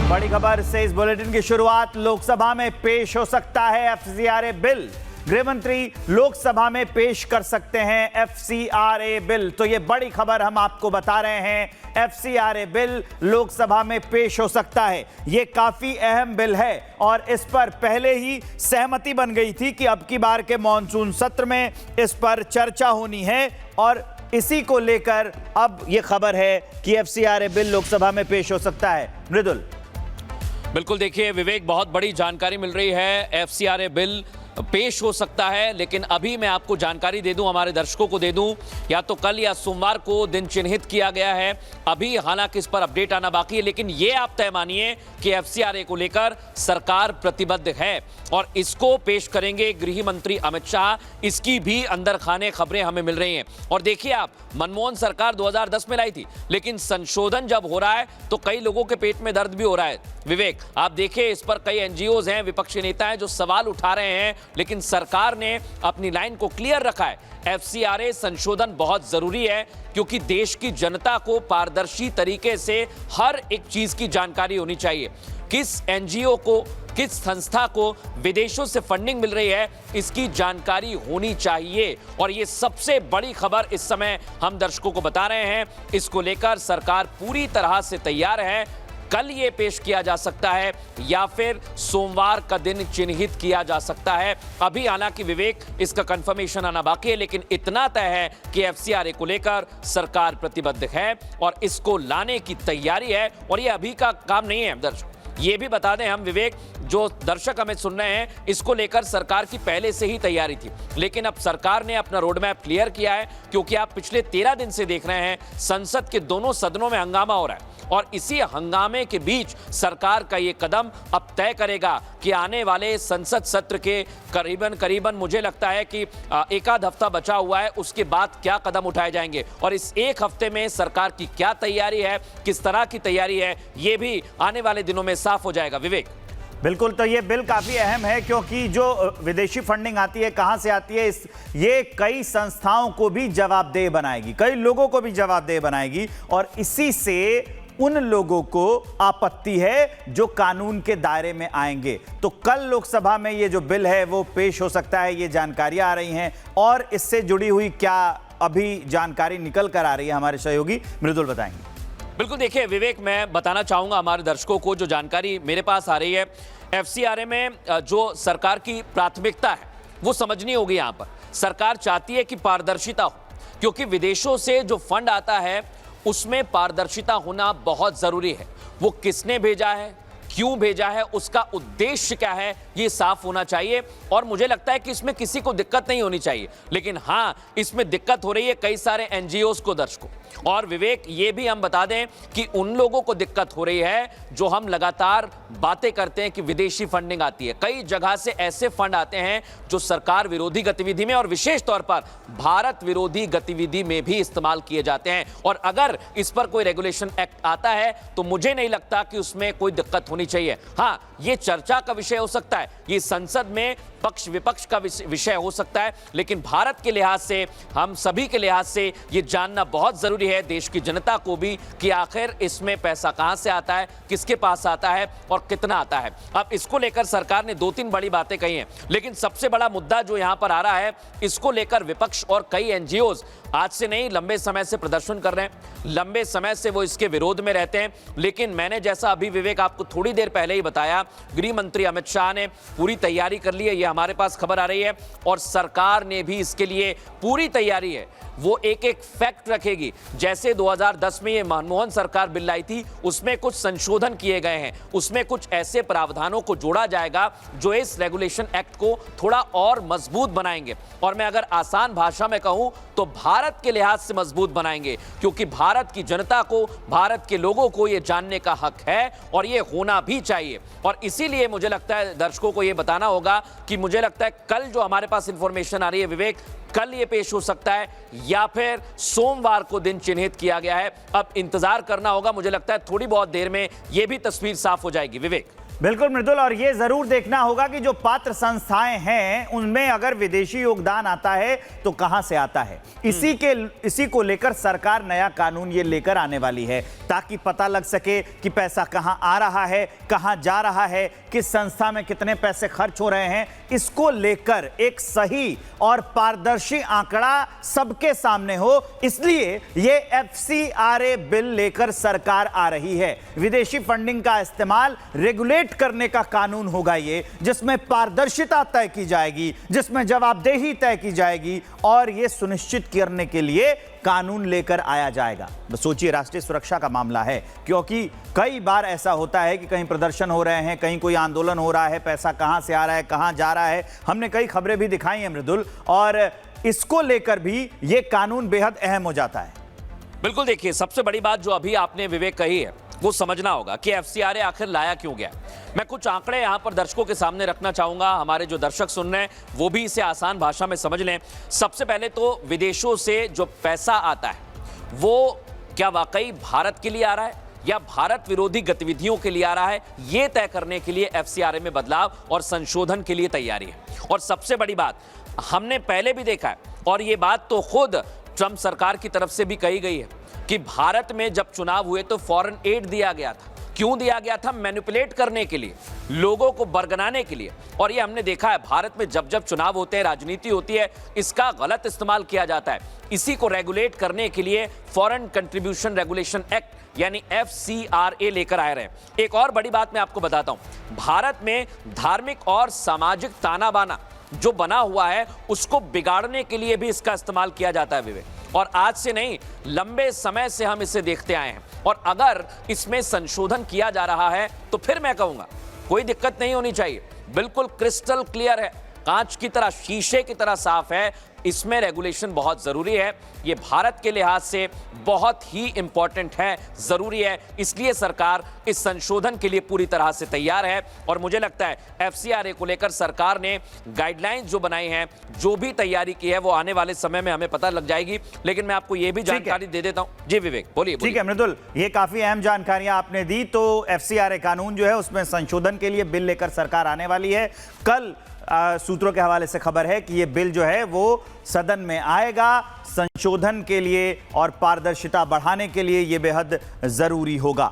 बड़ी खबर से इस बुलेटिन की शुरुआत। लोकसभा में पेश हो सकता है एफसीआरए बिल। गृह मंत्री लोकसभा में पेश कर सकते हैं एफसीआरए बिल। तो ये बड़ी खबर हम आपको बता रहे हैं, एफसीआरए बिल लोकसभा में पेश हो सकता है। ये काफी अहम बिल है और इस पर पहले ही सहमति बन गई थी कि अब की बार के मॉनसून सत्र में इस पर चर्चा होनी है और इसी को लेकर अब यह खबर है कि एफसीआरए बिल लोकसभा में पेश हो सकता है। मृदुल, बिल्कुल, देखिए विवेक, बहुत बड़ी जानकारी मिल रही है। एफसीआरए बिल पेश हो सकता है, लेकिन अभी मैं आपको जानकारी दे दूं, हमारे दर्शकों को दे दूं, या तो कल या सोमवार को दिन चिन्हित किया गया है। अभी हालांकि इस पर अपडेट आना बाकी है, लेकिन ये आप तय मानिए कि एफसीआरए को लेकर सरकार प्रतिबद्ध है और इसको पेश करेंगे गृह मंत्री अमित शाह। इसकी भी अंदर खाने खबरें हमें मिल रही हैं। और देखिए आप, मनमोहन सरकार 2010 में लाई थी, लेकिन संशोधन जब हो रहा है तो कई लोगों के पेट में दर्द भी हो रहा है। विवेक, आप देखिए, इस पर कई एनजीओज हैं, विपक्षी नेता हैं जो सवाल उठा रहे हैं, लेकिन सरकार ने अपनी लाइन को क्लियर रखा है। एफसीआरए संशोधन बहुत जरूरी है क्योंकि देश की जनता को पारदर्शी तरीके से हर एक चीज की जानकारी होनी चाहिए। किस एनजीओ को, किस संस्था को विदेशों से फंडिंग मिल रही है, इसकी जानकारी होनी चाहिए। और ये सबसे बड़ी खबर इस समय हम दर्शकों को बता रहे हैं। इसको लेकर सरकार पूरी तरह से तैयार है। कल ये पेश किया जा सकता है या फिर सोमवार का दिन चिन्हित किया जा सकता है। अभी हालांकि विवेक, इसका कंफर्मेशन आना बाकी है, लेकिन इतना तय है कि एफसीआरए को लेकर सरकार प्रतिबद्ध है और इसको लाने की तैयारी है। और ये अभी का काम नहीं है दर्शक, ये भी बता दें हम विवेक, जो दर्शक हमें सुन रहे हैं, इसको लेकर सरकार की पहले से ही तैयारी थी, लेकिन अब सरकार ने अपना रोड मैप क्लियर किया है। क्योंकि आप पिछले 13 दिन से देख रहे हैं संसद के दोनों सदनों में हंगामा हो रहा है और इसी हंगामे के बीच सरकार का ये कदम अब तय करेगा कि आने वाले संसद सत्र के करीबन मुझे लगता है कि एक आध हफ्ता बचा हुआ है, उसके बाद क्या कदम उठाए जाएंगे और इस एक हफ्ते में सरकार की क्या तैयारी है, किस तरह की तैयारी है, ये भी आने वाले दिनों में साफ हो जाएगा। विवेक, बिल्कुल, तो ये बिल काफी अहम है क्योंकि जो विदेशी फंडिंग आती है, कहां से आती है, ये कई संस्थाओं को भी जवाबदेह बनाएगी, कई लोगों को भी जवाबदेह बनाएगी और इसी से उन लोगों को आपत्ति है जो कानून के दायरे में आएंगे। तो कल लोकसभा में ये जो बिल है वो पेश हो सकता है, ये जानकारियां आ रही हैं और इससे जुड़ी हुई क्या अभी जानकारी निकल कर आ रही है, हमारे सहयोगी मृदुल बताएंगे। बिल्कुल, देखिए विवेक, मैं बताना चाहूंगा हमारे दर्शकों को जो जानकारी मेरे पास आ रही है। एफसीआरए में जो सरकार की प्राथमिकता है वो समझनी होगी। यहां पर सरकार चाहती है कि पारदर्शिता हो, क्योंकि विदेशों से जो फंड आता है उसमें पारदर्शिता होना बहुत जरूरी है। वो किसने भेजा है, क्यों भेजा है, उसका उद्देश्य क्या है, ये साफ होना चाहिए। और मुझे लगता है कि इसमें किसी को दिक्कत नहीं होनी चाहिए, लेकिन हां, इसमें दिक्कत हो रही है कई सारे एनजीओज को, दर्शकों। और विवेक, ये भी हम बता दें कि उन लोगों को दिक्कत हो रही है जो हम लगातार बातें करते हैं कि विदेशी फंडिंग आती है। कई जगह से ऐसे फंड आते हैं जो सरकार विरोधी गतिविधि में और विशेष तौर पर भारत विरोधी गतिविधि में भी इस्तेमाल किए जाते हैं। और अगर इस पर कोई रेगुलेशन एक्ट आता है तो मुझे नहीं लगता कि उसमें कोई दिक्कत होनी चाहिए। हां, ये चर्चा का विषय हो सकता है, ये संसद में पक्ष विपक्ष का विषय हो सकता है, लेकिन भारत के लिहाज से, हम सभी के लिहाज से ये जानना बहुत जरूरी है, देश की जनता को भी, कि आखिर इसमें पैसा कहां से आता है, किसके पास आता है और कितना आता है। अब इसको लेकर सरकार ने 2-3 बड़ी बातें कही हैं, लेकिन सबसे बड़ा मुद्दा जो यहां पर आ रहा है, इसको लेकर विपक्ष और कई एनजीओज आज से नहीं, लंबे समय से प्रदर्शन कर रहे हैं, लंबे समय से वो इसके विरोध में रहते हैं। लेकिन मैंने जैसा अभी विवेक आपको थोड़ी देर पहले ही बताया, गृह मंत्री अमित शाह ने पूरी तैयारी कर ली है, ये हमारे पास खबर आ रही है, और सरकार ने भी इसके लिए पूरी तैयारी है। वो एक एक फैक्ट रखेगी। जैसे 2010 में ये मनमोहन सरकार बिल लाई थी, उसमें कुछ संशोधन किए गए हैं, उसमें कुछ ऐसे प्रावधानों को जोड़ा जाएगा जो इस रेगुलेशन एक्ट को थोड़ा और मजबूत बनाएंगे। और मैं अगर आसान भाषा में कहूं तो भारत के लिहाज से मजबूत बनाएंगे, क्योंकि भारत की जनता को, भारत के लोगों को यह जानने का हक है और यह होना भी चाहिए। और इसीलिए मुझे लगता है दर्शकों को यह बताना होगा कि मुझे लगता है कल जो हमारे पास इंफॉर्मेशन आ रही है विवेक, कल ये पेश हो सकता है या फिर सोमवार को दिन चिन्हित किया गया है। अब इंतजार करना होगा, मुझे लगता है थोड़ी बहुत देर में यह भी तस्वीर साफ हो जाएगी। विवेक, बिल्कुल मृदुल, और ये जरूर देखना होगा कि जो पात्र संस्थाएं हैं उनमें अगर विदेशी योगदान आता है तो कहां से आता है। इसी को लेकर सरकार नया कानून ये लेकर आने वाली है ताकि पता लग सके कि पैसा कहां आ रहा है, कहां जा रहा है, किस संस्था में कितने पैसे खर्च हो रहे हैं। इसको लेकर एक सही और पारदर्शी आंकड़ा सबके सामने हो, इसलिए ये FCRA बिल लेकर सरकार आ रही है। विदेशी फंडिंग का इस्तेमाल रेगुलेट करने का कानून होगा ये, जिसमें पारदर्शिता तय की जाएगी, जिसमें जवाबदेही तय की जाएगी, और यह सुनिश्चित करने के लिए कानून लेकर आया जाएगा। बस सोचिए, राष्ट्रीय सुरक्षा का मामला है, क्योंकि कई बार ऐसा होता है कि कहीं प्रदर्शन हो रहे हैं, कहीं कोई आंदोलन हो रहा है, पैसा कहां से आ रहा है, कहां जा रहा है। हमने कई खबरें भी दिखाई हैं मृदुल, और इसको लेकर भी यह कानून बेहद अहम हो जाता है। बिल्कुल, देखिए, सबसे बड़ी बात जो अभी आपने विवेक कही है वो समझना होगा कि FCRA आखिर लाया क्यों गया। मैं कुछ आंकड़े यहां पर दर्शकों के सामने रखना चाहूंगा, हमारे जो दर्शक सुन रहे हैं वो भी इसे आसान भाषा में समझ लें। सबसे पहले तो विदेशों से जो पैसा आता है वो क्या वाकई भारत के लिए आ रहा है या भारत विरोधी गतिविधियों के लिए आ रहा है, यह तय करने के लिए FCRA में बदलाव और संशोधन के लिए तैयारी है। और सबसे बड़ी बात हमने पहले भी देखा है, और यह बात तो खुद ट्रंप सरकार की तरफ से भी कही गई है कि भारत में जब चुनाव हुए तो फॉरेन एड दिया गया था। क्यों दिया गया था? मैनिपुलेट करने के लिए, लोगों को बरगनाने के लिए। और ये हमने देखा है, भारत में जब जब चुनाव होते हैं, राजनीति होती है, इसका गलत इस्तेमाल किया जाता है। इसी को रेगुलेट करने के लिए फॉरेन कंट्रीब्यूशन रेगुलेशन एक्ट यानी FCRA लेकर आए रहे। एक और बड़ी बात मैं आपको बताता हूं, भारत में धार्मिक और सामाजिक ताना बाना जो बना हुआ है उसको बिगाड़ने के लिए भी इसका इस्तेमाल किया जाता है विवेक। और आज से नहीं, लंबे समय से हम इसे देखते आए हैं। और अगर इसमें संशोधन किया जा रहा है तो फिर मैं कहूंगा कोई दिक्कत नहीं होनी चाहिए, बिल्कुल क्रिस्टल क्लियर है, कांच की तरह, शीशे की तरह साफ है। इसमें रेगुलेशन बहुत जरूरी है, यह भारत के लिहाज से बहुत ही इंपॉर्टेंट है, जरूरी है। इसलिए सरकार इस संशोधन के लिए पूरी तरह से तैयार है। और मुझे लगता है FCRA को लेकर सरकार ने गाइडलाइंस जो बनाई हैं, जो भी तैयारी की है, वो आने वाले समय में हमें पता लग जाएगी। लेकिन मैं आपको यह भी जानकारी दे देता हूं। जी विवेक, बोलिए। ठीक है मृदुल, ये काफी अहम जानकारियां आपने दी। तो FCRA कानून जो है उसमें संशोधन के लिए बिल लेकर सरकार आने वाली है। कल सूत्रों के हवाले से खबर है कि यह बिल जो है वो सदन में आएगा संशोधन के लिए, और पारदर्शिता बढ़ाने के लिए यह बेहद जरूरी होगा।